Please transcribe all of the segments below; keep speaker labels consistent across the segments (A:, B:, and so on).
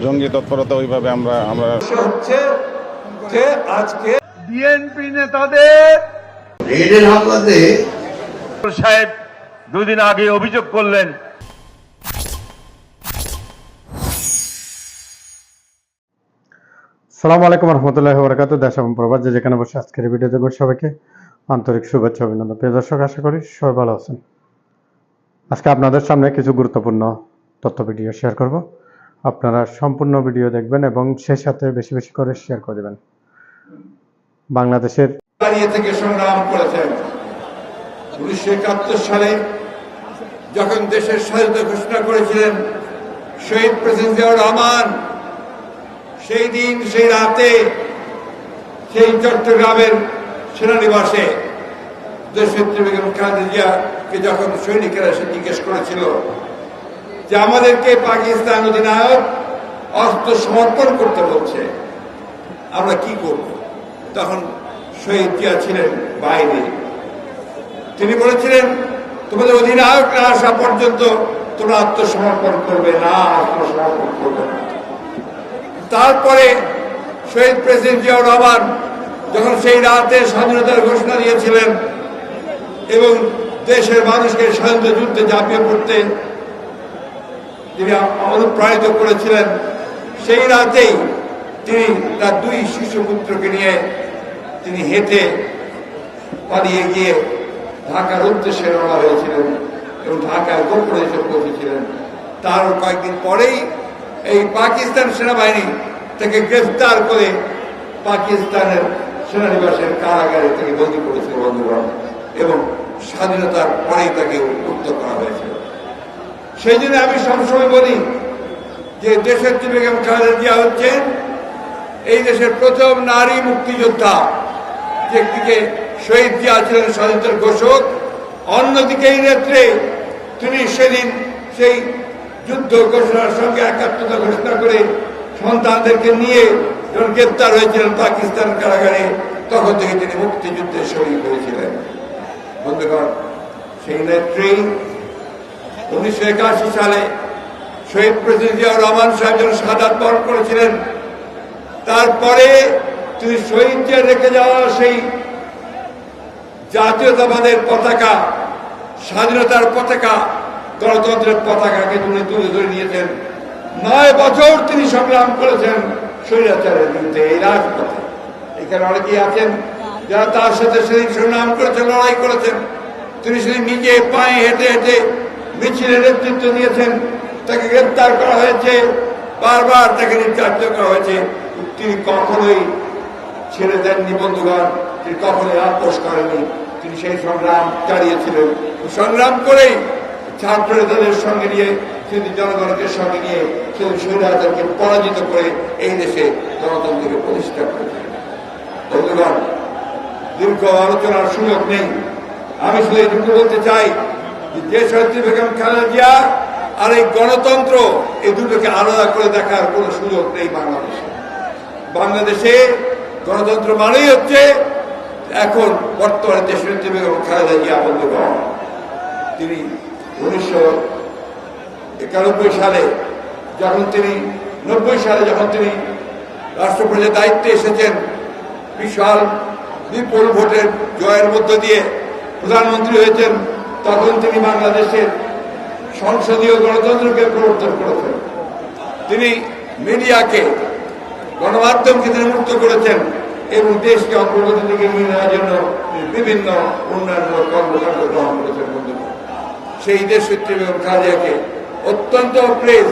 A: জঙ্গি তৎপরতা ওইভাবে আমরা
B: হচ্ছে যে আজকে
C: বিএনপি নেতাদের
D: রেডের হামলাতে
C: সাহেব দুদিন আগে অভিযোগ করলেন।
E: আসসালামু আলাইকুম রহমতুল্লাহি ওয়া বারাকাতুহু। দেশ এবং প্রবাস যে যেখানে বসে আজকের ভিডিও দেখব সবাইকে আন্তরিক শুভেচ্ছা অভিনন্দন। প্রিয় দর্শক, আশা করি সবাই ভালো আছেন। আজকে আপনাদের সামনে কিছু গুরুত্বপূর্ণ তথ্য ভিডিও শেয়ার করব। আপনারা সম্পূর্ণ ভিডিও দেখবেন এবং সেই সাথে বেশি বেশি করে শেয়ার করে দেবেন। বাংলাদেশের
B: দাঁড়িয়ে থেকে সংগ্রাম করেছেন। 1971 সালে যখন দেশের স্বাধীনতা ঘোষণা করেছিলেন শহীদ প্রেসিডেন্ট জিয়াউর রহমান, সেই দিন সেই রাতে সেই চট্টগ্রামের সেনানিবাসে দেশনেত্রী বেগম খালেদা জিয়াকে যখন সৈনিকেরা এসে জিজ্ঞেস করেছিল যে আমাদেরকে পাকিস্তান অধিনায়ক অস্ত্র সমর্পণ করতে বলছে, আমরা কি করব? তখন শহীদ জিয়া ছিলেন বাইরে। তিনি বলেছিলেন, তোমাদের অধিনায়ক না আসা পর্যন্ত তোমরা আত্মসমর্পণ করবে না, আত্মসমর্পণ করবে না। তারপরে শহীদ প্রেসিডেন্ট জিয়াউর রহমান যখন সেই রাতে স্বাধীনতার ঘোষণা দিয়েছিলেন এবং দেশের মানুষকে স্বাধীনতা যুদ্ধে ঝাঁপিয়ে পড়তে তিনি অনুপ্রাণিত করেছিলেন, সেই রাতেই তিনি তার দুই শিশুপুত্রকে নিয়ে তিনি হেঁটে পালিয়ে গিয়ে ঢাকার উদ্দেশ্যে রওনা হয়েছিলেন এবং ঢাকায় গোপনে এসে পৌঁছেছিলেন। তার কয়েকদিন পরেই এই পাকিস্তান সেনাবাহিনী তাকে গ্রেফতার করে পাকিস্তানের সেনানিবাসের কারাগারে থেকে বন্দী করেছিল বন্ধুগণ, এবং স্বাধীনতার পরেই তাকে মুক্ত করা হয়েছিল। সেই জন্য আমি সবসময় বলি যে দেশের বেগম খালেদা জিয়া হচ্ছেন এই দেশের প্রথম নারী মুক্তিযোদ্ধা। একদিকে শহীদ জিয়া ছিলেন স্বাধীনতার ঘোষক, অন্যদিকে এই নেত্রে তিনি সেদিন সেই যুদ্ধ ঘোষণার সঙ্গে একাত্মতা ঘোষণা করে সন্তানদেরকে নিয়ে যখন গ্রেপ্তার হয়েছিলেন পাকিস্তান কারাগারে, তখন থেকে তিনি মুক্তিযুদ্ধে শহীদ হয়েছিলেন। বন্ধুগণ, সেই নেত্রী 1981 সালে শহীদ প্রেসিডেন্ট জিয়াউর রহমান সাহেব যখন শাহাদাত বরণ করেছিলেন, তারপরে তিনি শহীদ জিয়া রেখে যাওয়া সেই জাতীয়তাবাদের পতাকা, স্বাধীনতার পতাকা, গণতন্ত্রের পতাকাকে তিনি তুলে ধরে নিয়েছেন। 9 বছর তিনি সংগ্রাম করেছেন স্বৈরাচারের বিরুদ্ধে এই রাজপথে। এখানে অনেকেই আছেন যারা তার সাথে সেদিন সংগ্রাম করেছেন, লড়াই করেছেন। তিনি সেদিন নিজে পায়ে হেঁটে হেঁটে মিছিলের নেতৃত্ব দিয়েছেন। তাকে গ্রেপ্তার করা হয়েছে, বারবার তাকে নির্যাতিত করা হয়েছে। তিনি কখনোই ছেড়ে দেননি বন্ধুগণ, তিনি কখনোই আপোষ করেননি। তিনি সেই সংগ্রাম চালিয়েছিলেন। সংগ্রাম করেই ছাত্র নেতাদের সঙ্গে নিয়ে, সেদিন জনগণকে সঙ্গে নিয়ে সেদিন স্বৈরাচারকে পরাজিত করে এই দেশে গণতন্ত্রকে প্রতিষ্ঠা করেছিলেন। বন্ধুগণ, দীর্ঘ আলোচনার সুযোগ নেই। আমি শুধু এইটুকু বলতে চাই যে দেশনেত্রী বেগম খালেদা জিয়া আর এই গণতন্ত্র, এই দুটোকে আলাদা করে দেখার কোনো সুযোগ নেই বাংলাদেশে। বাংলাদেশে গণতন্ত্র মানেই হচ্ছে এখন বর্তমানে দেশনেত্রী বেগম খালেদা জিয়া। বন্ধুগণ, তিনি 1991 সালে যখন তিনি 90 সালে যখন তিনি রাষ্ট্রপতির দায়িত্বে এসেছেন, বিশাল বিপুল ভোটের জয়ের মধ্য দিয়ে প্রধানমন্ত্রী হয়েছেন, তখন তিনি বাংলাদেশের সংসদীয় গণতন্ত্রকে প্রবর্তন করেছেন। তিনি মিডিয়াকে, গণমাধ্যমকে তিনি মুক্ত করেছেন এবং দেশকে অগ্রগতির দিকে নিয়ে নেওয়ার জন্য বিভিন্ন উন্নয়নমূলক কর্মকাণ্ড গ্রহণ করেছেন। বন্ধুগণ, সেই দেশনেত্রী বেগম খালেদা জিয়াকে অত্যন্ত প্রেস,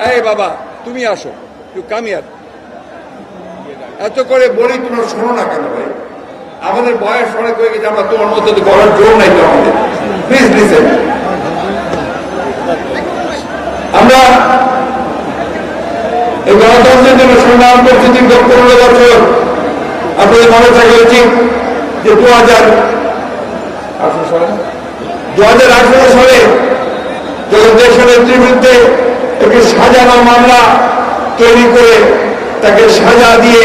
B: এই বাবা তুমি আসো, তুই কামিয়ার, এত করে বলি তোমরা শোনো না কেন ভাই? আমাদের বয়স অনেক হয়ে গেছে, আমরা তোমার মধ্যে করার জোর নাই তো আমাদের। Please listen. আমরা এই গণতন্ত্রের জন্য সংগ্রাম করছি দীর্ঘ 15 বছর। আপনাদের মনে থাকা উচিত যে 2018 সালে যখন দেশের নেত্রীর বিরুদ্ধে একটি সাজানো মামলা তৈরি করে তাকে সাজা দিয়ে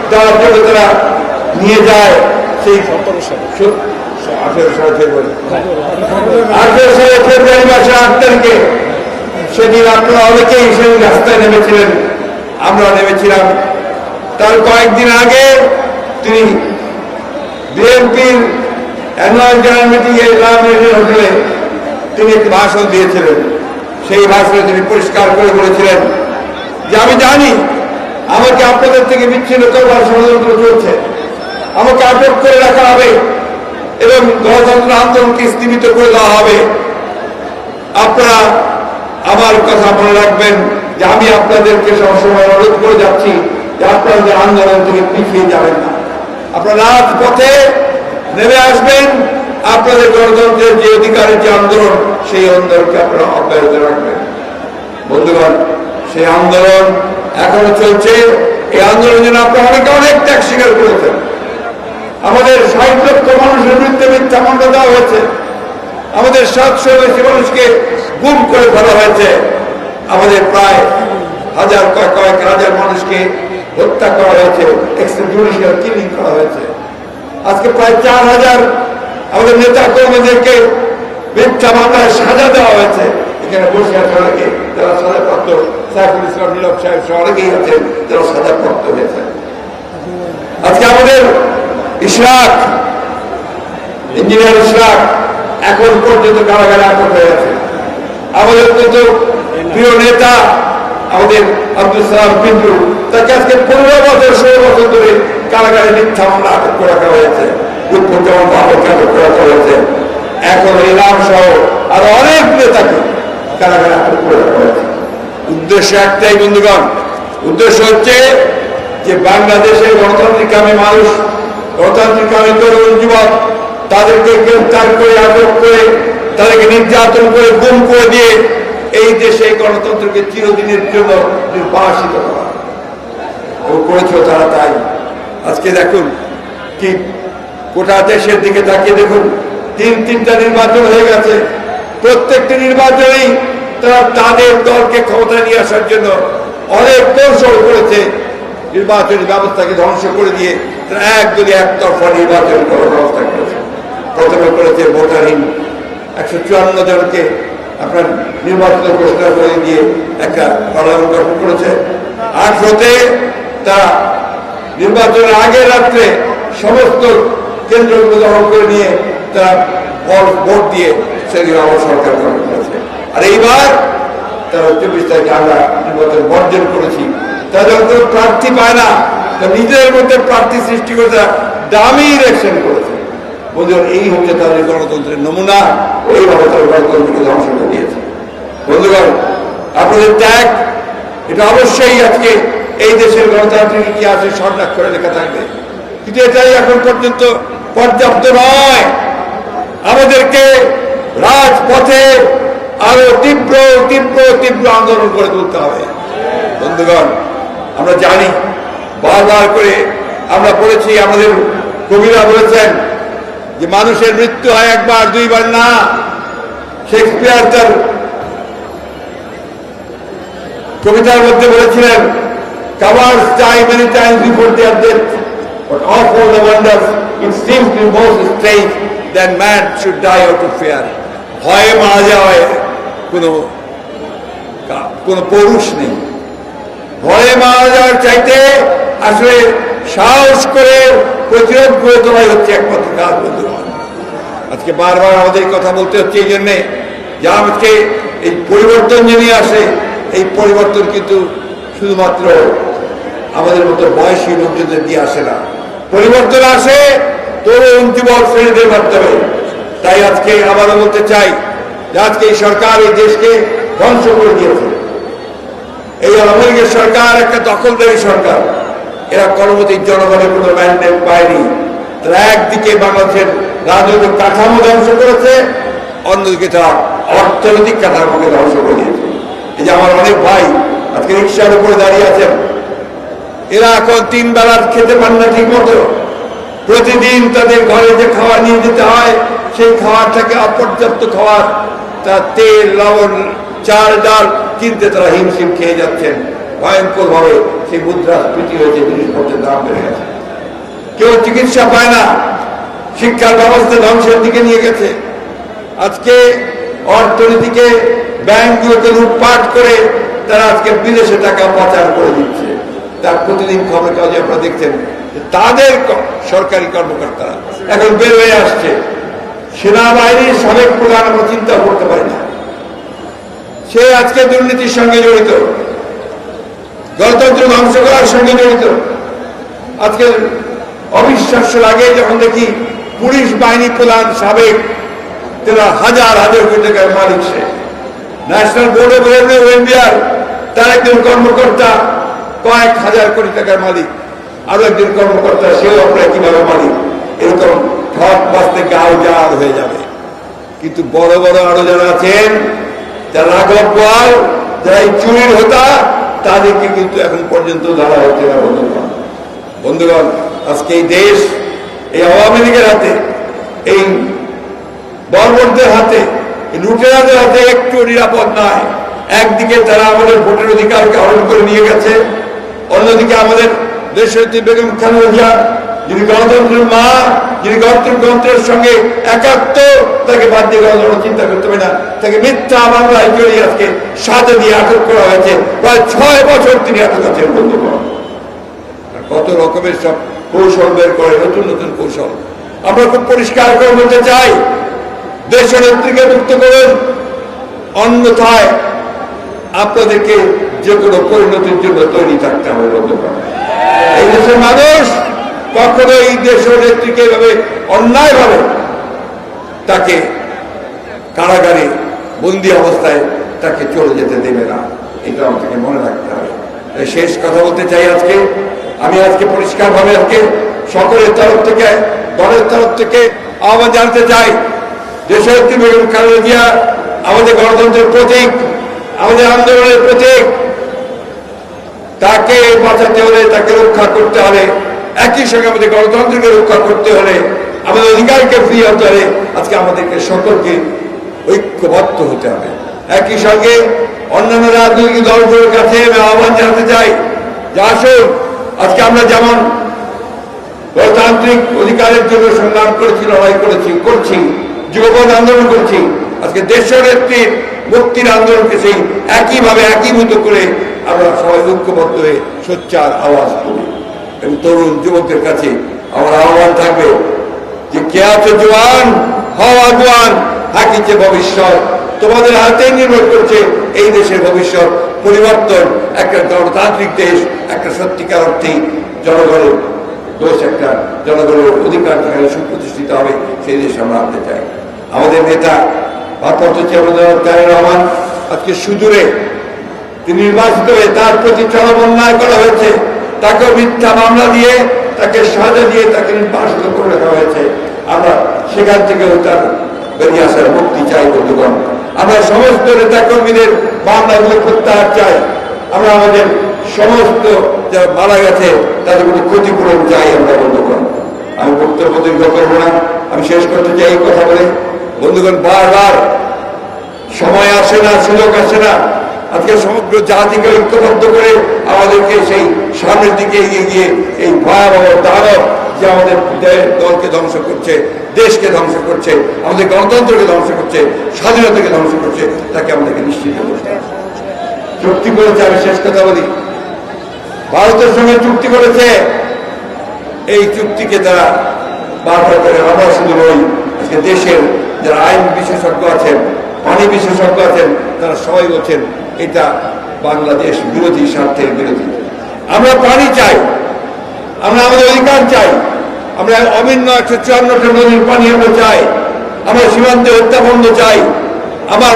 B: দেওয়ার জন্য তারা নিয়ে যায় সেই 18 সালে ফেব্রুয়ারি মাসের 8 তারিখে। সেদিন আপনারা অনেকেই সেই রাস্তায় নেমেছিলেন আমরা নেমেছিলাম। তার কয়েকদিন আগে তিনি বিএনপির অ্যানুয়াল জেনারেল মিটিংয়ে হোটেলে তিনি একটি ভাষণ দিয়েছিলেন। সেই ভাষণে তিনি পরিষ্কার করে বলেছিলেন যে আমি জানি আমাকে আপনাদের থেকে বিচ্ছিন্ন করবার ষড়যন্ত্র চলছে, আমাকে আটক করে রাখা হবে এবং গণতন্ত্র আন্দোলনকে স্থগিত করে দেওয়া হবে। আপনারা আমার কথা মনে রাখবেন যে আমি আপনাদেরকে সবসময় অনুরোধ করে যাচ্ছি যে আপনাদের আন্দোলন থেকে পিছিয়ে যাবেন না, আপনারা রাজপথে নেমে আসবেন। আপনাদের গণতন্ত্রের যে অধিকারের যে আন্দোলন, সেই আন্দোলনকে আপনারা অব্যাহত রাখবেন। বন্ধুগণ, সেই আন্দোলন এখনো চলছে। এই আন্দোলনের জন্য আপনারা অনেক ত্যাগ স্বীকার করেছেন। আমাদের 60 লক্ষ মানুষের বিরুদ্ধে মিথ্যা মামলা দেওয়া হয়েছে, আমাদের 700 বেশি মানুষকে গুম করে ফেলা হয়েছে, আমাদের প্রায় কয়েক হাজার মানুষকে হত্যা করা হয়েছে, এক্সট্রাজুডিশিয়াল কিলিং করা হয়েছে। আজকে প্রায় 4000 আমাদের নেতা কর্মীদেরকে মিথ্যা মামলায় সাজা দেওয়া হয়েছে। এখানে বসে আছে অনেকে যারা সাজাপ্রাপ্ত, সাইফুল ইসলাম নীরব সাহেব সহ অনেকেই আছেন যারা সাজাপ্রাপ্ত হয়েছে। আজকে আমাদের ইশরাক, ইঞ্জিনিয়ার ইশরাক এখন পর্যন্ত কারাগারে আটক হয়ে আছে। আমাদের অত্যন্ত প্রিয় নেতা আমাদের আব্দুল সালাম পিন্টু, তাকে আজকে 15 বছর 16 বছর ধরে কারাগারে মিথ্যা মামলা আটক করে রাখা হয়েছে, উৎপত্তিমান বাবরকে আটক করে রাখা হয়েছে। এখন ইলাম সহ আরো অনেক নেতাকে কারাগারে আটক করে রাখা হয়েছে। উদ্দেশ্য একটাই বন্ধুগণ, উদ্দেশ্য হচ্ছে যে বাংলাদেশের গণতান্ত্রিককামী মানুষ, গণতান্ত্রিককামী তরুণ যুবক, তাদেরকে গ্রেফতার করে আটক করে তাদেরকে নির্যাতন করে গুম করে দিয়ে এই দেশে গণতন্ত্রকে চিরদিনের জন্য নির্বাসিত করা করেছিল তারা। তাই আজকে দেখুন কি গোটা দেশের দিকে তাকিয়ে দেখুন, 3টা নির্বাচন হয়ে গেছে। প্রত্যেকটি নির্বাচনেই তারা তাদের দলকে ক্ষমতায় নিয়ে আসার জন্য অনেক কৌশল করেছে। নির্বাচনী ব্যবস্থাকে ধ্বংস করে দিয়ে তারা একদলীয় একতরফা নির্বাচন করার ব্যবস্থা করেছে। প্রথমে করেছে ভোটারহীন 154 জনকে আপনার নির্বাচিত ঘোষণা করে দিয়ে একটা পার্লামেন্ট গঠন করেছে। 18তে তারা নির্বাচনের আগের রাত্রে সমস্ত কেন্দ্রগুলো দখল করে নিয়ে তারা ভোট দিয়ে সেগুলো আমার সরকার গঠন করেছে। আর এইবার তারা 24 তারিখে আমরা নির্বাচন বর্জন করেছি। তারা যখন কোনো প্রার্থী পায় না, নিজেদের মধ্যে প্রার্থী সৃষ্টি করে তারা দামি ইলেকশন করেছে। বন্ধুগণ, এই হচ্ছে তাদের গণতন্ত্রের নমুনা। এইভাবে তারা গণতন্ত্রকে ধ্বংস করে দিয়েছে। বন্ধুগণ, আপনাদের ত্যাগ এটা অবশ্যই আজকে এই দেশের গণতান্ত্রিক ইতিহাসে স্বর্ণাক্ষরে লেখা থাকবে, কিন্তু এটাই এখন পর্যন্ত পর্যাপ্ত নয়। আমাদেরকে রাজপথে আরো তীব্র তীব্র তীব্র আন্দোলন করে তুলতে হবে। বন্ধুগণ, আমরা জানি, বারবার করে আমরা পড়েছি, আমাদের কবিরা বলেছেন যে মানুষের মৃত্যু হয় একবার দুইবার না। শেক্সপিয়ার তার কবিতার মধ্যে বলেছিলেন, cowards die many times before their death, but of all the wonders it seems to be most strange that man should die out of fear. ভয়ে মারা যাওয়ায় কোনো পৌরুষ নেই। ভয়ে মারা যাওয়ার চাইতে আসলে সাহস করে প্রতিরোধ করে তোলাই হচ্ছে একমাত্র কাজ। বন্ধুগণ, আজকে বারবার আমাদের কথা বলতে হচ্ছে এই জন্যে যে আজকে এই পরিবর্তন যে নিয়ে আসে, এই পরিবর্তন কিন্তু শুধুমাত্র আমাদের মতো বয়সী লোকজনদের দিয়ে আসে না, পরিবর্তন আসে তরুণ যুবক শ্রেণীদের মাধ্যমে। তাই আজকে আবারও বলতে চাই যে আজকে এই সরকার এই দেশকে ধ্বংস করে দিয়েছে। এই আওয়ামী লীগের সরকার একটা দখলদারি সরকার। এরা কর্মতী জনগণের কোনো ম্যান্ডেট পায়নি। তারা একদিকে বাংলাদেশের রাজনৈতিক কাঠামো ধ্বংস করেছে, অন্যদিকে তারা অর্থনৈতিক কাঠামোকে ধ্বংস করে দিয়েছে। এই যে আমার অনেক ভাই আজকে রিক্সার উপরে দাঁড়িয়ে আছেন, এরা এখন 3 বেলার খেতে পান না ঠিক মতো। প্রতিদিন তাদের ঘরে যে খাবার নিয়ে যেতে হয়, সেই খাবারটাকে অপর্যাপ্ত খাবার, তার তেল লবণ চাল ডাল কিনতে তারা হিমশিম খেয়ে যাচ্ছেন। ভয়ঙ্কর ভাবে সেই মুদ্রাস্ফীতি হয়েছে, জিনিসপত্রের দাম বেড়ে গেছে। কেউ চিকিৎসা পায় না, শিক্ষার ব্যবস্থা ধ্বংসের দিকে নিয়ে গেছে। আজকে অর্থনীতিকে ব্যাংকগুলোকে লুটপাট করে তারা আজকে বিদেশে টাকা পাচার করে দিচ্ছে। তার প্রতিদিন খবর কাগজে আপনারা দেখছেন তাদের সরকারি কর্মকর্তারা এখন বের হয়ে আসছে। সেনাবাহিনীর সাবেক প্রধান আমরা চিন্তা করতে পারি না, সে আজকে দুর্নীতির সঙ্গে জড়িত, গণতন্ত্র ধ্বংস করার সঙ্গে জড়িত। আজকে অবিশ্বাস্য লাগে যখন দেখি পুলিশ বাহিনী প্রধান সাবেক তারা হাজার হাজার কোটি টাকার মালিক, সে ন্যাশনাল বোর্ড অফ রেভিনিউ ইন্ডিয়ার তার একজন কর্মকর্তা কয়েক হাজার কোটি টাকার মালিক, আরো একজন কর্মকর্তা সেও আপনার কিভাবে মালিক। এরকম ঠক বাঁচতে গাও জাল হয়ে যাবে। কিন্তু বড় বড় আরো যারা আছেন, যারা রাঘব বোয়াল, যারা এই চুরির হোতা, তাদেরকে কিন্তু এখন পর্যন্ত ধরা হচ্ছে না। বন্ধুগণ, আজকে এই দেশ এই আওয়ামী লীগের হাতে, এই বর্বরদের হাতে, লুটেরাদের হাতে একটু নিরাপদ নয়। একদিকে তারা আমাদের ভোটের অধিকারকে হরণ করে নিয়ে গেছে, অন্যদিকে আমাদের দেশের বেগম খালেদা জিয়া, যিনি গণতন্ত্রের মা, যিনি গণতন্ত্রের সঙ্গে একাত্ম, তাকে বাদ দিয়ে গণতন্ত্র চিন্তা করতে হবে না। তাকে মিথ্যা মামলায় জড়িয়ে আজকে সাজা দিয়ে আটক করা হয়েছে। প্রায় 6 বছর তিনি আটক আছেন। বন্ধুগণ, কত রকমের সব কৌশল বের করে, নতুন নতুন কৌশল। আমরা খুব পরিষ্কার করে বলতে চাই, দেশের নেত্রীকে মুক্ত করুন, অন্যথায় আপনাদেরকে যে কোনো পরিণতির জন্য তৈরি থাকতে হবে। বন্ধুগণ, এই দেশের মানুষ কখনো এই দেশের নেত্রীকে এভাবে অন্যায়ভাবে তাকে কারাগারে বন্দি অবস্থায় তাকে চলে যেতে দেবে না, এটা আমাকে মনে রাখতে হবে। শেষ কথা বলতে চাই, আমি আজকে পরিষ্কারভাবে সকলের তরফ থেকে, দলের তরফ থেকে আহ্বান জানতে চাই, দেশের নেত্রী বেগম খালেদা জিয়া আমাদের গণতন্ত্রের প্রতীক, আমাদের আন্দোলনের প্রতীক। তাকে বাঁচাতে হলে, তাকে রক্ষা করতে হলে, একই সঙ্গে আমাদের গণতন্ত্রকে রক্ষা করতে হলে, আমাদের অধিকারকে ফিরিয়ে আনতে হলে আজকে আমাদেরকে সকলকে ঐক্যবদ্ধ হতে হবে। একই সঙ্গে অন্যান্য রাজনৈতিক দলগুলোর কাছে আমি আহ্বান জানাতে চাই যে আসুন, আজকে আমরা যেমন গণতান্ত্রিক অধিকারের জন্য সংগ্রাম করেছি, লড়াই করছি, যুগপৎ আন্দোলন করছি, আজকে দেশের নেত্রীর মুক্তির আন্দোলনকে সেই একইভাবে একীভূত করে আমরা সবাই ঐক্যবদ্ধ হয়ে সোচ্চার আওয়াজ তুলি। এবং তরুণ যুবকদের কাছে আমার আহ্বান থাকবে যে কে আছে জোয়ান, হওয়া জোয়ান, থাকিছে ভবিষ্যৎ। তোমাদের হাতে নির্ভর করছে এই দেশের ভবিষ্যৎ পরিবর্তন। একটা গণতান্ত্রিক দেশ, একটা সত্যিকার অর্থেই জনগণের দোষ, একটা জনগণের অধিকার যেখানে সুপ্রতিষ্ঠিত হবে, সেই দেশ আমরা আনতে চাই। আমাদের নেতা ভারপ্রাপ্ত চেয়ারম্যান তারেক রহমান আজকে সুদূরে তিনি নির্বাচিত হয়ে তার প্রতি চরম অন্যায় করা হয়েছে। তাকে মিথ্যা মামলা দিয়ে, তাকে সাজা দিয়ে তাকে নির্বাসিত করে রাখা হয়েছে। আমরা সেখান থেকে তার বেরিয়ে আসার মুক্তি চাই। বন্ধুগণ, আমরা সমস্ত নেতা কর্মীদের মামলাগুলো প্রত্যাহার চাই। আমরা আমাদের সমস্ত যারা মারা গেছে তাদের কোনো ক্ষতিপূরণ চাই আমরা। বন্ধুগণ, আমি বক্তব্য দীর্ঘ করবো না, আমি শেষ করতে চাই এই কথা বলে। বন্ধুগণ, বারবার সময় আসে না, সুযোগ আসে না। আজকে সমগ্র জাতিকে ঐক্যবদ্ধ করে আমাদেরকে সেই সামনের দিকে এগিয়ে গিয়ে এই ভয়াবহ দানব যে আমাদের দলকে ধ্বংস করছে, দেশকে ধ্বংস করছে, আমাদের গণতন্ত্রকে ধ্বংস করছে, স্বাধীনতাকে ধ্বংস করছে, তাকে আমাদেরকে নিশ্চিত করতে হবে। চুক্তি করেছে, আমি শেষ কথা বলি, ভারতের সঙ্গে চুক্তি করেছে। এই চুক্তিকে তারা বারবার করে, আমরা শুধু নই, আজকে দেশের যারা আইন বিশেষজ্ঞ আছেন, পানি বিশেষজ্ঞ আছেন, তারা সবাই বলছেন এটা বাংলাদেশ বিরোধী, স্বার্থের বিরোধী। আমরা পানি চাই, আমরা আমাদের অধিকার চাই, আমরা অভিন্ন 154টা নদীর পানি আমরা চাই, আমরা সীমান্তে হত্যা বন্ধ চাই, আমার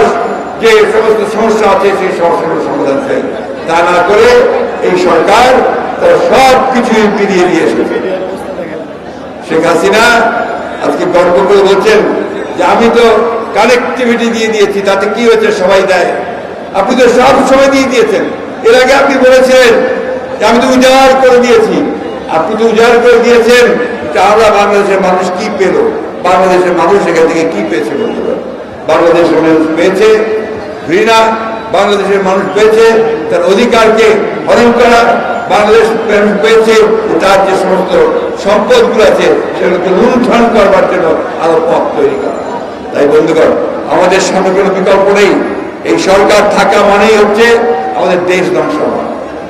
B: যে সমস্ত সমস্যা আছে সেই সমস্যাগুলোর সমাধান চাই। তা না করে এই সরকার তারা সব কিছুই ফিরিয়ে দিয়ে এসেছে। শেখ হাসিনা আজকে গর্ব করে বলছেন যে আমি তো কানেক্টিভিটি দিয়ে দিয়েছি, তাতে কি হয়েছে, সবাই দেয়। আপনি তো সব সময় দিয়ে দিয়েছেন। এর আগে আপনি বলেছিলেন যে আমি তো উজাড় করে দিয়েছি। আপনি তো উজাড় করে দিয়েছেন, আমরা বাংলাদেশের মানুষ কি পেল, বাংলাদেশের মানুষ এখান থেকে কি পেয়েছে? বন্ধুরা, বাংলাদেশের মানুষ পেয়েছে ঘৃণা, বাংলাদেশের মানুষ পেয়েছে তার অধিকারকে হরণ করা, বাংলাদেশ মানুষ পেয়েছে তার যে সমস্ত সম্পদগুলো আছে সেগুলোকে লুণ্ঠন করবার জন্য আরো পথ তৈরি করা। তাই বন্ধুগণ, আমাদের সামনে কোনো বিকল্প নেই। এই সরকার থাকা মানেই হচ্ছে আমাদের দেশ ধ্বংস হওয়া,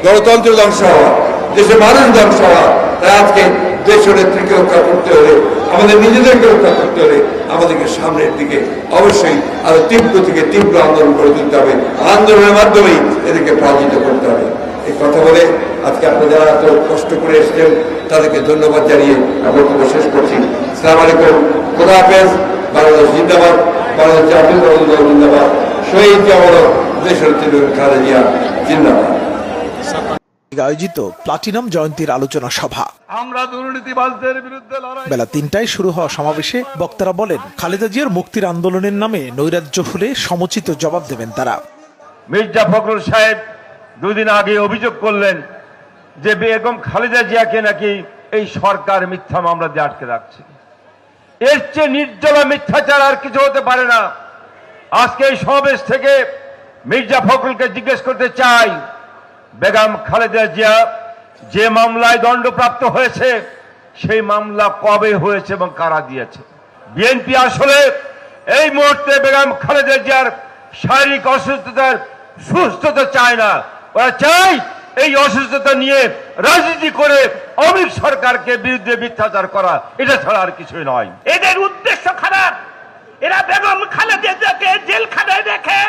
B: গণতন্ত্র ধ্বংস হওয়া, দেশে মানুষ ধ্বংস হওয়া। তাই আজকে দেশের নেত্রীকে রক্ষা করতে হলে, আমাদের নিজেদেরকে রক্ষা করতে হলে আমাদেরকে সামনের দিকে অবশ্যই আরো তীব্র থেকে তীব্র আন্দোলন করে তুলতে হবে। আন্দোলনের মাধ্যমেই এদেরকে পরাজিত করতে হবে। এই কথা বলে আজকে আপনারা যারা এত কষ্ট করে এসেছেন তাদেরকে ধন্যবাদ জানিয়ে বক্তব্য শেষ করছি। আসসালামু আলাইকুম, খোদা হাফেজ। বাংলাদেশ জিন্দাবাদ, বাংলাদেশ জাতীয় দল জিন্দাবাদ, শহীদ জামানত দেশের খালেদা জিয়া জিন্দাবাদ।
A: আয়োজিত প্লাটিনাম জয়ন্তীর আলোচনা সভা।
C: আমরা দুর্নীতিবাজদের বিরুদ্ধে লড়াই।
A: বেলা ৩টায় শুরু হওয়া সমাবেশে বক্তারা বলেন, খালেদা জিয়ার মুক্তির আন্দোলনের নামে নৈরাজ্য হলে সমুচিত জবাব দেবেন তারা।
C: মির্জা ফখরুল সাহেব দুদিন আগে অভিযোগ করলেন যে বেগম খালেদা জিয়াকে নাকি এই সরকার মিথ্যা মামলা দিয়ে আটকে রাখছে। এর চেয়ে নির্জলা মিথ্যাচার আর কিছু হতে পারে না। আজকে এই সমাবেশ থেকে মির্জা ফখরুলকে জিজ্ঞেস করতে চাই, বেগম খালেদা জিয়া যে মামলায় দণ্ডপ্রাপ্ত হয়েছে সেই মামলা কবে হয়েছে এবং কারা দিয়েছে? বিএনপি আসলে এই মুহূর্তে বেগম খালেদা জিয়ার শারীরিক অসুস্থতার সুস্থতা চায় না, ওরা চায় এই অসুস্থতা নিয়ে রাজনীতি করে অমিত সরকারকে বিরুদ্ধে মিথ্যাচার করা, এটা ছাড়া আর কিছুই নয়।
F: এদের উদ্দেশ্য খারাপ। এরা বেগম খালেদা জিয়াকে জেলখানায় রেখে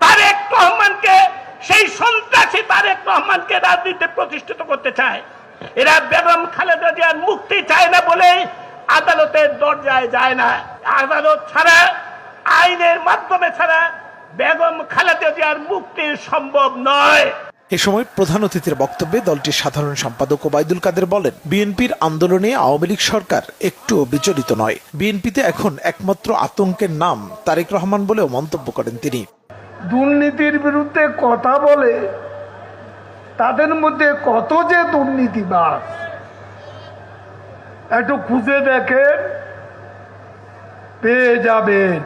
F: তারেক রহমানকে, সেই সন্ত্রাসী তারেক রহমানকে রাজনীতিতে প্রতিষ্ঠিত করতে চায়। এরা বেগম খালেদা জিয়ার মুক্তি চায় না বলে আদালতের দরজায় যায় না। আদালত ছাড়া, আইনের মাধ্যমে ছাড়া বেগম খালেদা জিয়ার মুক্তি সম্ভব নয়।
A: এ সময় প্রধান অতিথির বক্তব্যে দলটির সাধারণ সম্পাদক ওবায়দুল কাদের বলেন, বিএনপির আন্দোলনে আওয়ামী লীগ সরকার একটুও বিচলিত নয়। বিএনপিতে এখন একমাত্র আতঙ্কের নাম তারেক রহমান বলেও মন্তব্য করেন তিনি।
G: দুর্নীতির বিরুদ্ধে কথা বলে, তাদের মধ্যে কত যে দুর্নীতিবাজ, একটু খুঁজে দেখেন, পেয়ে যাবেন।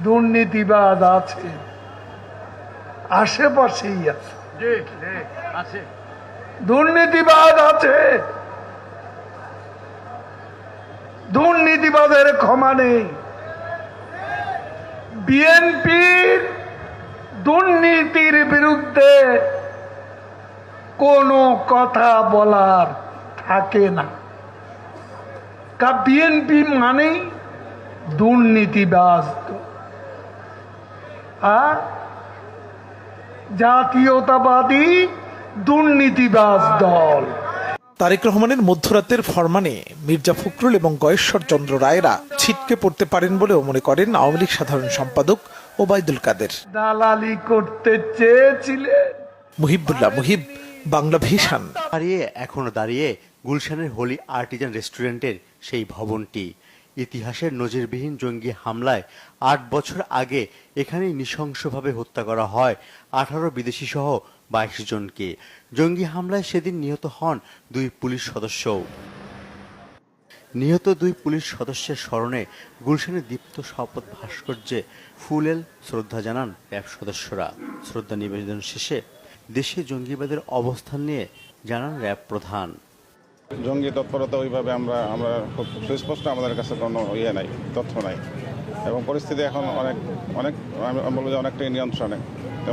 G: দুর্নীতিবাজ আছে, আশেপাশেই আছে, দুর্নীতিবাজ আছে। দুর্নীতিবাজের ক্ষমা নেই। বিএনপির দুর্নীতির বিরুদ্ধে কোনো কথা বলার থাকে না। বিএনপি মানেই দুর্নীতিবাজ, জাতীয়তাবাদী দুর্নীতিবাজ দল।
A: তারেক রহমানের মধ্যরাতের ফরমানে মির্জা ফখরুল এবং গয়েশ্বর চন্দ্র রায়রা ছিটকে পড়তে পারেন বলেও মনে করেন আওয়ামী লীগ সাধারণ সম্পাদক ওবায়দুল কাদের।
G: দালালি করতে চেয়েছিলেন।
A: মুহিবুল্লাহ মুহিব, বাংলা ভিশন।
H: এখনো দাঁড়িয়ে গুলশানের হোলি আর্টিজান রেস্টুরেন্টের সেই ভবনটি। ইতিহাসের নজিরবিহীন জঙ্গি হামলায় ৮ বছর আগে এখানেই নৃশংসভাবে হত্যা করা হয় 18 বিদেশি সহ 22 জনকে। জঙ্গি হামলায় সেদিন নিহত হন 2 পুলিশ সদস্য। নিহত 2 পুলিশ সদস্যের স্মরণে গুলশানের দীপ্ত শপথ ভাস্কর্যে ফুলেল শ্রদ্ধা জানান র্যাব সদস্যরা। শ্রদ্ধা নিবেদন শেষে দেশে জঙ্গিবাদের অবস্থান নিয়ে জানান র্যাব প্রধান।
I: জঙ্গি তৎপরতা ওইভাবে আমরা খুব সুস্পষ্ট, আমাদের কাছে কোনো নাই, তথ্য নাই, এবং পরিস্থিতি এখন অনেক আমি বলবো যে অনেকটাই নিয়ন্ত্রণে।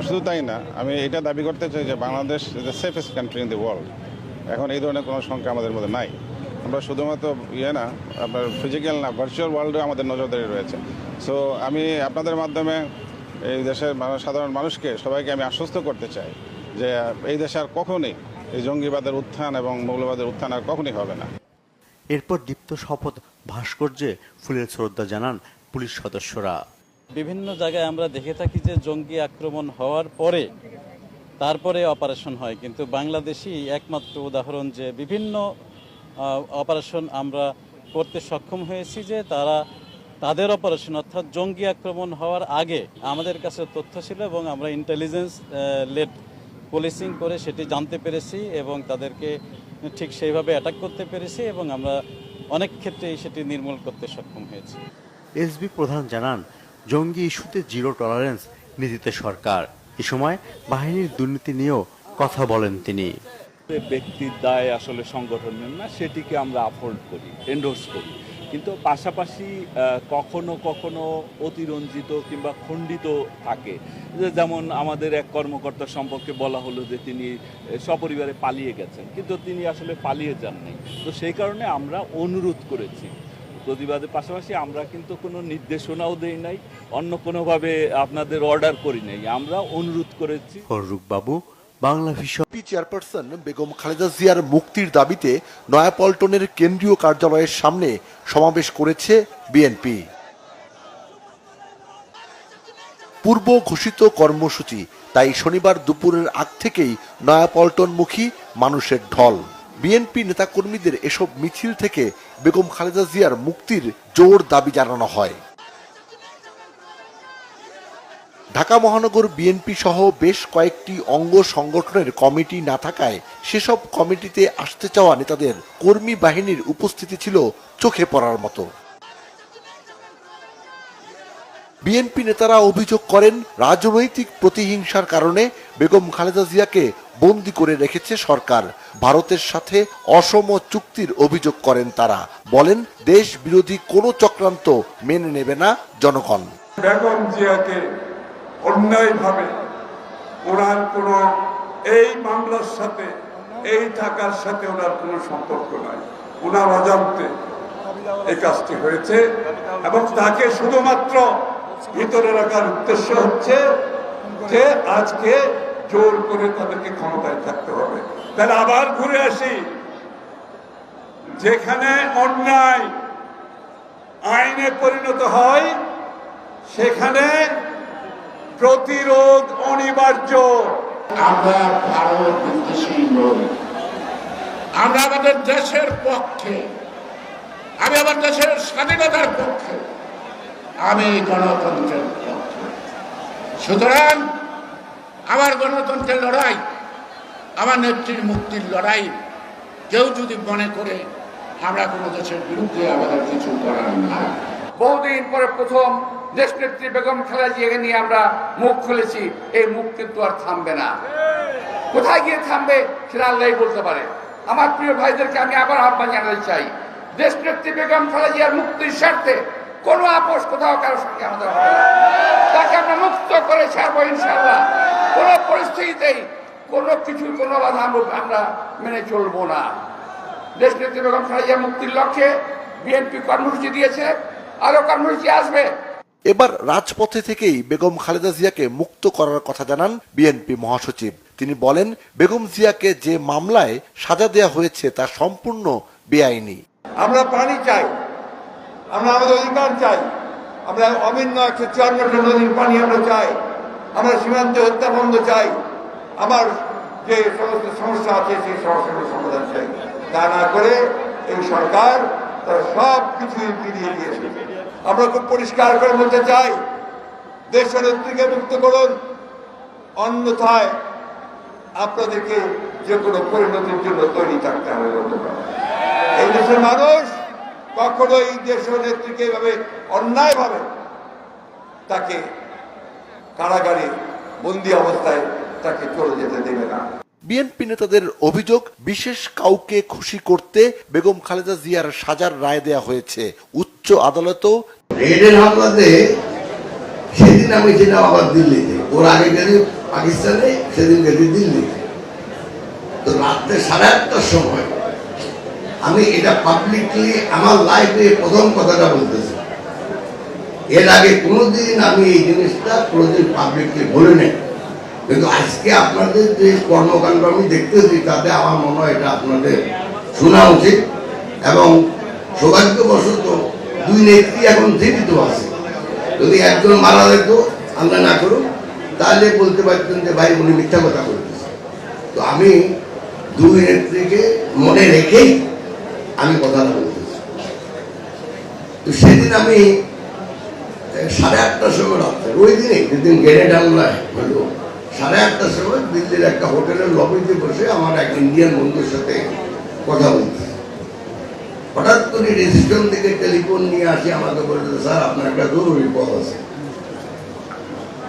I: শুধু তাই না, আমি এটা দাবি করতে চাই যে Bangladesh is the safest country in the world. এখন এই ধরনের কোনো সংখ্যা আমাদের মধ্যে নাই। আমরা শুধুমাত্র না, আপনার ফিজিক্যাল না, ভার্চুয়াল ওয়ার্ল্ডে আমাদের নজরদারি রয়েছে। সো আমি আপনাদের মাধ্যমে এই দেশের সাধারণ মানুষকে, সবাইকে আমি আশ্বস্ত করতে চাই যে এই দেশে আর কখনোই এই জঙ্গিবাদের উত্থান এবং মৌলবাদের উত্থান আর কখনই হবে না।
H: এরপর দীপ্ত শপথ ভাস্কর্যে ফুলের শ্রদ্ধা জানান পুলিশ সদস্যরা।
J: বিভিন্ন জায়গায় আমরা দেখে থাকি যে জঙ্গি আক্রমণ হওয়ার পরে তারপরে অপারেশন হয়, কিন্তু বাংলাদেশই একমাত্র উদাহরণ যে বিভিন্ন অপারেশন আমরা করতে সক্ষম হয়েছি, যে তাদের অপারেশন অর্থাৎ জঙ্গি আক্রমণ হওয়ার আগে আমাদের কাছে তথ্য ছিল এবং আমরা ইন্টেলিজেন্স লেড পুলিশিং করে সেটি জানতে পেরেছি এবং তাদেরকে ঠিক সেইভাবে অ্যাটাক করতে পেরেছি এবং আমরা অনেক ক্ষেত্রেই সেটি নির্মূল করতে সক্ষম হয়েছি।
H: এসবি প্রধান জানান, জঙ্গি ইস্যুতে জিরো টলারেন্স নীতিতে সরকার। এ সময় বাহিনীর দুর্নীতি নিয়েও কথা বলেন তিনি।
K: ব্যক্তির দায় আসলে সংগঠনের না, সেটিকে আমরা অ্যাফোর্ড করি, এন্ডোর্স করি, কিন্তু পাশাপাশি কখনো কখনো অতিরঞ্জিত কিংবা খণ্ডিত থাকে। যেমন আমাদের এক কর্মকর্তা সম্পর্কে বলা হলো যে তিনি সপরিবারে পালিয়ে গেছেন, কিন্তু তিনি আসলে পালিয়ে যাননি। তো সেই কারণে আমরা অনুরোধ করেছি, প্রতিবাদের পাশাপাশি আমরা কিন্তু কোনো নির্দেশনাও দেই নাই, অন্য কোনোভাবে আপনাদের অর্ডার করি নাই, আমরা অনুরোধ করেছি।
H: ফররুক বাবু, বাংলা ভিশন।
L: চেয়ারপারসন বেগম খালেদা জিয়ার মুক্তির দাবিতে নয়াপল্টনের কেন্দ্রীয় কার্যালয়ের সামনে সমাবেশ করেছে বিএনপি। পূর্ব ঘোষিত কর্মসূচি, তাই শনিবার দুপুরের আগ থেকেই নয়াপল্টনমুখী মানুষের ঢল। বিএনপি নেতাকর্মীদের এসব মিছিল থেকে বেগম খালেদা জিয়ার মুক্তির জোর দাবি জানানো হয়। ঢাকা মহানগর বিএনপি সহ বেশ কয়েকটি অঙ্গ সংগঠনের কমিটি না থাকায় সেসব কমিটিতে আসতে চাওয়া নেতাদের কর্মী বাহিনীর উপস্থিতি ছিল চোখে পড়ার মতো। বিএনপি নেতারা অভিযোগ করেন, রাজনৈতিক প্রতিহিংসার কারণে বেগম খালেদা জিয়াকে বন্দী করে রেখেছে সরকার। ভারতের সাথে অসম চুক্তির অভিযোগ করেন তারা। বলেন, দেশ বিরোধী কোনো চক্রান্ত মেনে নেবে না জনগণ।
B: বেগম জিয়াকে অন্যায়ভাবে ওনার কোনো এই মামলার সাথে, এই টাকার সাথে ওনার কোনো সম্পর্ক নাই, ওনার অজান্তে এই কাজটি হয়েছে এবং তাকে শুধুমাত্র ভিতরে রাখার উদ্দেশ্য হচ্ছে যে আজকে জোর করে তাদেরকে ক্ষমতায় থাকতে হবে। তাহলে আবার ঘুরে আসি, যেখানে অন্যায় আইনে পরিণত হয় সেখানে প্রতিরোধ অনিবার্য।
G: আমরা ভারত বিদ্বেষী নই, আমরা আমাদের দেশের পক্ষে, আমি আমার দেশের স্বাধীনতার পক্ষে, আমি গণতন্ত্রের পক্ষে। সুতরাং আমার গণতন্ত্রের লড়াই, আমার নেত্রীর মুক্তির লড়াই কেউ যদি মনে করে আমরা কোনো দেশের বিরুদ্ধে আমাদের কিছু করার না।
B: বহুদিন পরে প্রথম দেশনেত্রী বেগম খালেদা জিয়াকে নিয়ে আমরা মুখ খুলেছি, এই মুখ কিন্তু আর থামবে না। কোথায় গিয়ে থামবে সেটা আল্লাহই বলতে পারে। আমার প্রিয় ভাইদেরকে আমি আবার আহ্বান জানাতে চাই, দেশনেত্রী বেগম খালেদা জিয়ার মুক্তির স্বার্থে কোনো আপোষ কোথাও কারোর সঙ্গে আমাদের হবে না। তাকে আমরা মুক্ত করে ছাড়বো ইনশাআল্লাহ। কোনো পরিস্থিতিতেই কোনো কিছু, কোনো বাধা আমরা মেনে চলবো না। দেশনেত্রী বেগম খালেদা জিয়ার মুক্তির লক্ষ্যে বিএনপি কর্মসূচি দিয়েছে, আরো কর্মসূচি আসবে।
L: এবার রাজপথে থেকেই বেগম খালেদা জিয়াকে মুক্ত করার কথা জানান বিএনপি মহাসচিব। তিনি বলেন, বেগম জিয়াকে যে মামলায় সাজা দেওয়া হয়েছে তা সম্পূর্ণ বেআইনি।
B: আমরা পানি চাই, আমরা আমাদের অধিকার চাই, আমরা অভিন্ন 154 নদীর পানি আমরা চাই, আমরা সীমান্ত হত্যা বন্ধ চাই, আমার যে সমস্ত সমস্যা আছে সেই সমস্যাগুলো সমাধান চাই। তা না করে এই সরকার তারা সব কিছুই ফিরিয়ে দিয়েছে। আমরা খুব পরিষ্কার করে বলতে চাই, দেশনেত্রীকে মুক্ত করুন, অন্যথায় আপনাদেরকে যে কোনো পরিণতির জন্য তৈরি থাকতে হবে। এই দেশের মানুষ কখনো এই দেশনেত্রীকে এভাবে অন্যায়ভাবে তাকে কারাগারে বন্দী অবস্থায় তাকে চলে যেতে দেবে না।
L: বিএনপি নেতাদের অভিযোগ, বিশেষ কাউকে খুশি করতে বেগম খালেদা জিয়ার সাজার রায় দেয়া হয়েছে। উচ্চ আদালতও
D: রেডের হামলাতে সেদিন আমি ছিলাম আবার দিল্লিতে, ওর আগে গেলি পাকিস্তানে, সেদিন গেলি দিল্লিতে। তো রাত্রে 8:30টার সময় আমি এটা পাবলিকলি আমার লাইফে প্রথম কথাটা বলতেছি। এর আগে কোনোদিন আমি এই জিনিসটা কোনোদিন পাবলিকলি বলে নেই, কিন্তু আজকে আপনাদের যে কর্মকাণ্ড আমি দেখতেছি তাতে আমার মনে হয় এটা আপনাদের শোনা উচিত। এবং সৌভাগ্যবশত দুই নেত্রী এখন জীবিত আছে। যদি একজন মারা যেত, আল্লাহ না করুন, তাহলে বলতে পারতেন যে ভাই উনি মিথ্যা কথা বলতেছে। তো আমি দুই নেত্রীকে মনে রেখেই আমি কথাটা বলতেছি। তো সেদিন আমি 8:30টার সময় রাত্রে, ওই দিনে যেদিন গ্রেনেড হামলা হলো, 8:30টার সময় দিল্লির একটা হোটেলের লবিতে বসে আমার এক ইন্ডিয়ান বন্ধুর সাথে কথা বলতে, হঠাৎ করে রেজিস্ট্রেশন থেকে টেলিফোন নিয়ে আসি, আমাকে বলতে, স্যার আপনার একটা জরুরি কল আছে।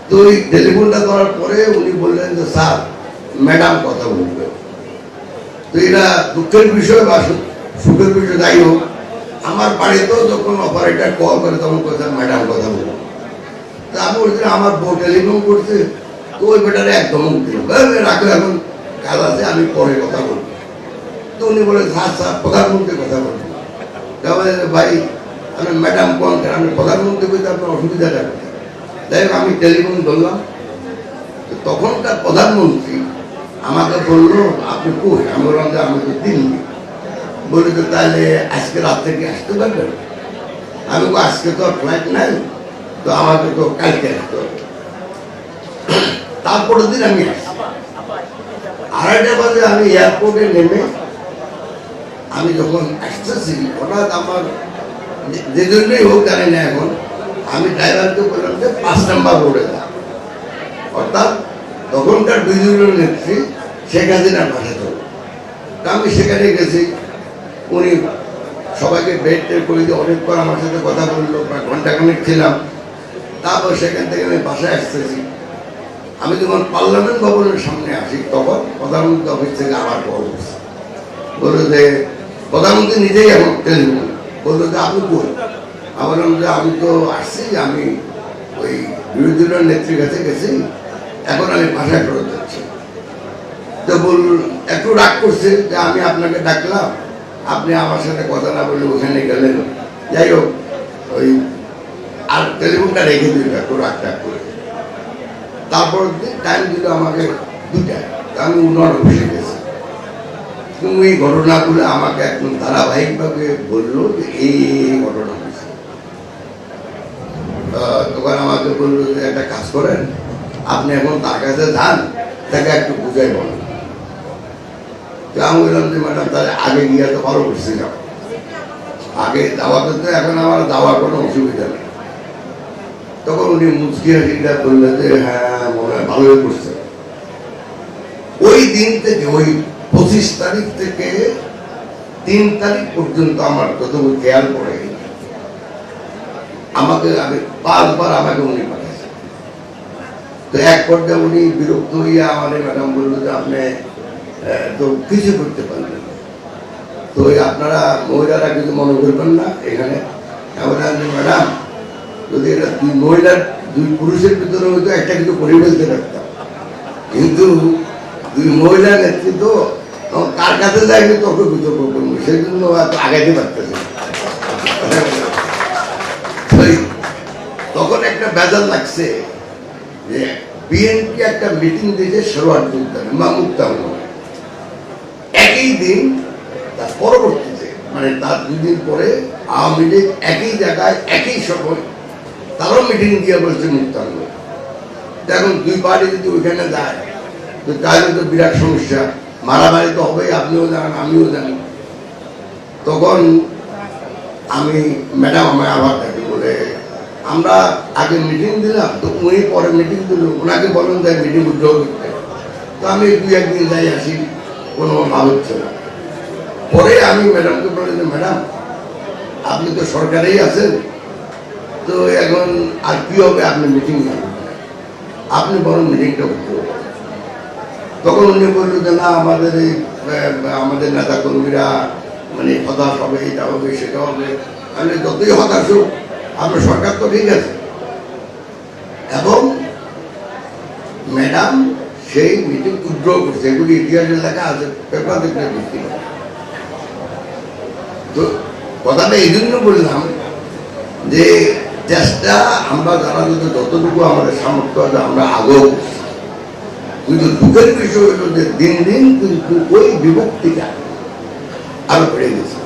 D: তো ওই টেলিফোনটা করার পরে উনি বললেন যে স্যার ম্যাডাম কথা বলবে। তো এটা দুঃখের বিষয় বা সুখের বিষয় যাই হোক, আমার বাড়িতেও যখন অপারেটর কল করে তখন কথা ম্যাডাম কথা বলবো, তা আমি বলছি আমার বউ টেলিফোন করছে, তো ওই বেটারে একদম রাখো, এখন কাজ আছে, আমি পরে কথা বলবো। তো উনি বলে স্যার প্রধানমন্ত্রী কথা বলবো। তাহলে ভাই আমি ম্যাডাম কোন আমি প্রধানমন্ত্রী বলতে আপনার অসুবিধাটা কোথায়? যাই হোক আমি টেলিফোন ধরলাম, তখনকার প্রধানমন্ত্রী আমাকে বললো আপনি কই? আমি বললাম যে আমি তো দিল্লি। বলে তো তাহলে আজকে রাত থেকে আসতে পারবেন? আমি আজকে তো ফ্লাইট নাই, তো আমাকে তো কালকে আসতে হবে। তারপরের দিন আমি আসি, 2:30 বাজে আমি এয়ারপোর্টে নেমে আমি যখন আসতেছি, হঠাৎ আমার যে জন্যই হোক জানি না, এখন আমি ড্রাইভারকে বললাম যে 5 নম্বর রোডে যা। অর্থাৎ তখনকার বিজেপির নেত্রী শেখ হাসিনার ভাষা চল। আমি সেখানে গেছি, উনি সবাইকে বেড টেড করে দিয়ে অনেকবার আমার সাথে কথা বললো, প্রায় ঘন্টাখানেক ছিলাম। তারপর সেখান থেকে আমি বাসায় আসতেছি। আমি যখন পার্লামেন্ট ভবনের সামনে আসি, তখন প্রধানমন্ত্রী অফিস থেকে আবার কল করছে, বললো যে প্রধানমন্ত্রী নিজেই এখন টেলিফোন বললো যে আপনি কই? আমি বললাম যে আমি তো আসছি, আমি ওই বিরোধী দলের নেত্রীর কাছে গেছি, এখন আমি বাসায় ফেরত যাচ্ছি। তো বল একটু রাগ করছে যে আমি আপনাকে ডাকলাম, আপনি আমার সাথে কথা না বলে ওখানে গেলেন। যাই হোক, ওই আর টেলিফোনটা রেখে দিল একটু রাগ টাগ করে। তারপর টাইম দিল আমাকে 2টায়, আমি উনার অফিসে গেছি। তুমি এই ঘটনাগুলো আমাকে একদম ধারাবাহিকভাবে বললো যে এই ঘটনা হয়েছে। তখন আমাকে বললো যে একটা কাজ করেন, আপনি এখন তার কাছে যান, তাকে একটু বুঝাই বলেন। আমি বললাম যে ম্যাডাম তাহলে আগে গিয়ে তো ভালো করছিলাম, আগে যাওয়াতে তো এখন আমার যাওয়ার কোনো অসুবিধা নেই। তখন উনি মুচকি হাসিটা বললেন যে হ্যাঁ মনে হয় ভালোই করছে। ওই দিন থেকে, ওই 25 তারিখ থেকে 3 তারিখ পর্যন্ত আমার যতটুকু খেয়াল পড়ে, আমাকে আমি 5 বার আমাকে উনি পাঠাইছে। তো এক পর্যায়ে উনি বিরক্ত হইয়া আমাদের ম্যাডাম বললো যে আপনি তো কিছু করতে পারবেন, তো আপনারা মহিলারা কিছু মনে করবেন না এখানে। ম্যাডাম যদি এটা 2 মহিলার 2 পুরুষের ভিতরে হয়তো একটা কিছু করে ফেলতে পারতাম, কিন্তু 2 মহিলা নেতৃত্ব কার কাছে যায় তর্ক বিতর্ক করবো, সেই জন্য আগাইতে পারতেছে। তখন একটা বেজাল লাগছে যে বিএনপি একটা মিটিং দিয়েছে সরোয়ার মুক্তাঙ্গ, একই দিন তার পরবর্তীতে মানে তার 2 দিন পরে আওয়ামী লীগ একই জায়গায় একই সময় তারও মিটিং দিয়ে বলছে মুক্তাঙ্গ। এখন 2 পার্টি যদি ওইখানে যায় তো তাহলে তো বিরাট সমস্যা, মারামারি তো হবেই, আপনিও জানেন আমিও জানি। তখন আমি ম্যাডাম আমায় আবার ডাকি, বলে আমরা আগে মিটিং দিলাম, তো উনি পরে মিটিং দিল, ওনাকে বলেন যে মিটিং উদ্যোগ করতে। তো আমি 2-1 দিন যাই আসি, কোনো লাভ হচ্ছে না। পরে আমি ম্যাডামকে বলি যে ম্যাডাম আপনি তো সরকারেই আছেন, তো এখন আর কি হবে, আপনি মিটিং আপনি বরং মিটিংটা করতে হবে। তখন উনি বলল যে না আমাদের নেতা কর্মীরা মানে হতাশ হবে, এটা হবে সেটা হবে। আমি যতই হতাশ হোক আপনার সরকার তো ঠিক আছে। এবং ম্যাডাম সেই মিটিং উইথড্র করছে, এগুলি ইতিহাসের লেখা আছে, পেপার দেখলে বুঝতে পারে। তো কথাটা এই জন্য বললাম যে চেষ্টা আমরা যারা যদি যতটুকু আমাদের সামর্থ্য আছে আমরা আগেও করছি, কিন্তু দুঃখের বিষয় হলো যে দিন দিন কিন্তু ওই বিভক্তিটা আরো বেড়ে গেছে।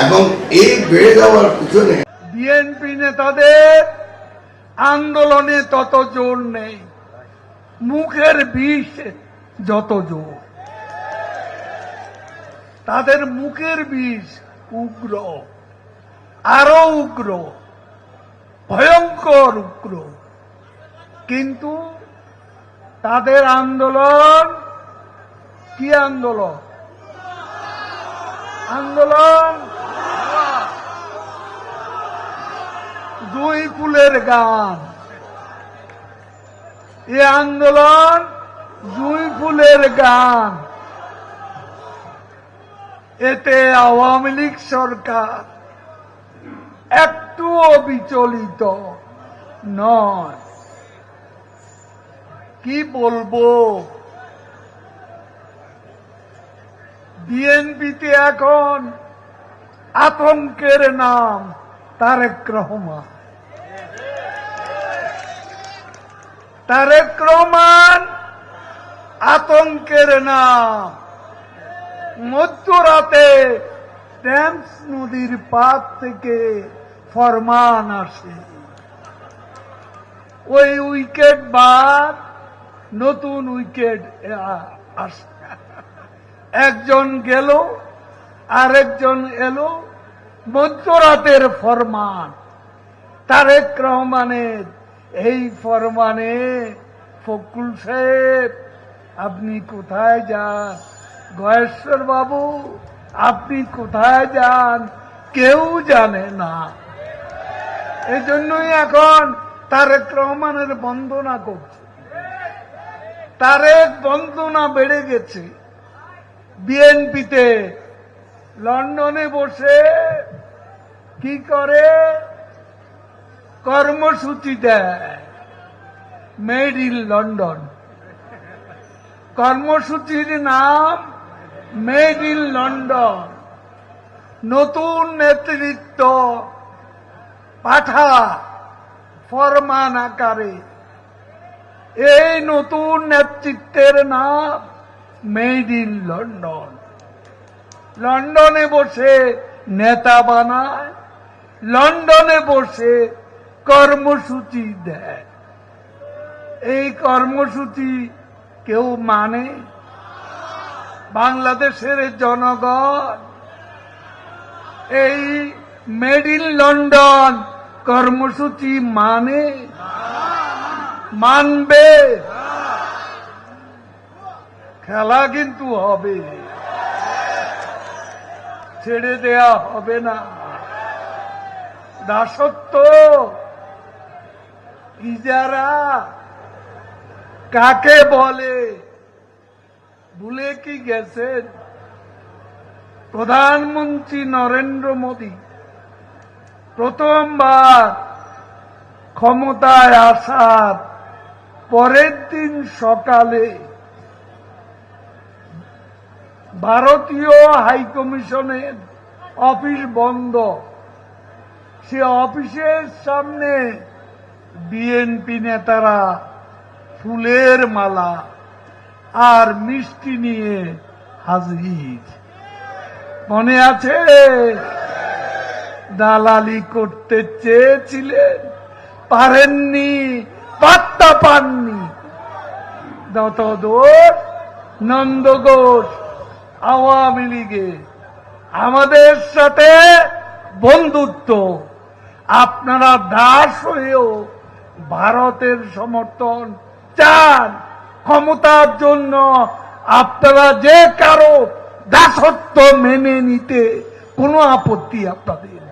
D: এবং এই বেড়ে যাওয়ার পিছনে
M: বিএনপি নেতাদের আন্দোলনে তত জোর নেই, মুখের বিষ যত জোর। তাদের মুখের বিষ উগ্র, আরো উগ্র, ভয়ঙ্কর উগ্র, কিন্তু তাদের আন্দোলন কি আন্দোলন? আন্দোলন 2 ফুলের গান। এ আন্দোলন 2 ফুলের গান। এতে আওয়ামী লীগ সরকার একটুও বিচলিত নয়। কি বলবো, বিএনপিতে এখন আতঙ্কের নাম তারেক রহমান। তারেক রহমান আতঙ্কের নাম। মধ্যরাতে টেমস নদীর পার থেকে ফরমান আসে, ওই উইকেট বাদ নতুন উইকেট আসে। একজন গেল, আরেকজন এলো, মধ্যরাতের ফরমান। তারেক রহমানের এই ফরমানে ফখরুল সাহেব আপনি কোথায় যান, গয়েশ্বর বাবু আপনি কোথায় যান, কেউ জানে না। এজন্যই এখন তারেক রহমানের বন্দনা করছে। তারেক বন্দনা বেড়ে গেছে। বিএনপিতে লন্ডনে বসে কি করে, কর্মসূচি দেয়, মেড ইন লন্ডন। কর্মসূচির নাম মেড ইন লন্ডন। নতুন নেতৃত্ব পাঠা ফরমান আকারে। এই নতুন নেতৃত্বের নাম মেড ইন লন্ডন। লন্ডনে বসে নেতা বানায়, লন্ডনে বসে কর্মসূচি দেয়। এই কর্মসূচি কেউ মানে? বাংলাদেশের জনগণ এই মেড ইন লন্ডন কর্মসূচি মানে? মানবে? খেলা কিন্তু হবে, ছেড়ে দেয়া হবে না। দাসত্ব ইজারা কাকে বলে ভুলে কি গেছেন? প্রধানমন্ত্রী নরেন্দ্র মোদী প্রথমবার ক্ষমতায় আসার পরের দিন সকালে ভারতীয় হাইকমিশনের অফিস বন্ধ, সে অফিসের সামনে বিএনপি নেতারা ফুলের মালা আর মিষ্টি নিয়ে হাজির। মনে আছে? দালালি করতে চেয়েছিলেন, পারেননি, পাত্তা পাননি। যত দোষ নন্দ ঘোষ আওয়ামী লীগে, আমাদের সাথে বন্ধুত্ব। আপনারা দাস হয়েও ভারতের সমর্থন চান ক্ষমতার জন্য। আপনারা যে কারো দাসত্ব মেনে নিতে কোনো আপত্তি আপনাদের